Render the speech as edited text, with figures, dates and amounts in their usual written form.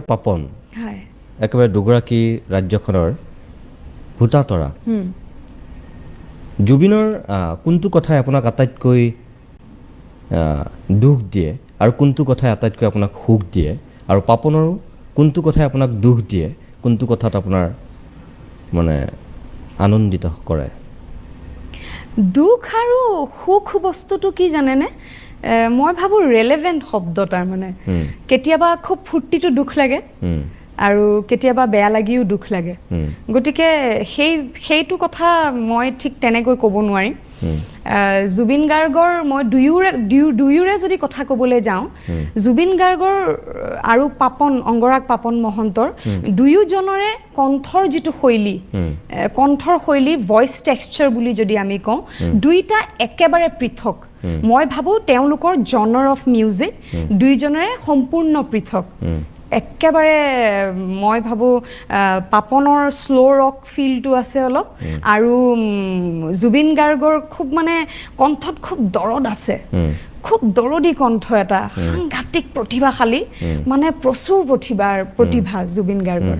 পাপন একেবাৰে দুগৰাকী ৰাজ্যখনৰ ভূতাতৰা জুবিনৰ কোনটো কথাই আপোনাক আটাইতকৈ দুখ দিয়ে আৰু কোনটো কথাই আটাইতকৈ আপোনাক সুখ দিয়ে আৰু পাপনৰো কোনটো কথাই আপোনাক দুখ দিয়ে কোনটো কথাত আপোনাৰ মানে আনন্দিত কৰে দুখ আৰু সুখ বস্তুটো কি জানেনে মই ভাবো ৰেলেভেন্ট শব্দ তাৰ মানে কেতিয়াবা খুব ফুৰ্তিটো দুখ লাগে আৰু কেতিয়াবা বেয়া লাগিও দুখ লাগে গতিকে সেইটো কথা মই ঠিক তেনেকৈ ক'ব নোৱাৰিম জুবিন গাৰ্গৰ মই দুয়োৰে যদি কথা ক'বলৈ যাওঁ জুবিন গাৰ্গৰ আৰু অংগৰাগ পাপন মহন্তৰ দুয়োজনৰে কণ্ঠৰ যিটো শৈলী কণ্ঠৰ শৈলী ভইচ টেক্সচাৰ বুলি যদি আমি কওঁ দুইটা একেবাৰে পৃথক মই ভাবো তেওঁলোকৰ জনাৰ অফ মিউজিক দুইজনৰে সম্পূৰ্ণ পৃথক একেবাৰে মই ভাবো পাপনৰ স্লো ৰক ফিলটো আছে অলপ আৰু জুবিন গাৰ্গৰ খুব মানে কণ্ঠত খুব দৰদ আছে খুব দৰদি কণ্ঠ এটা সাংঘাতিক প্ৰতিভাশালী মানে প্ৰচুৰ প্ৰতিভা জুবিন গাৰ্গৰ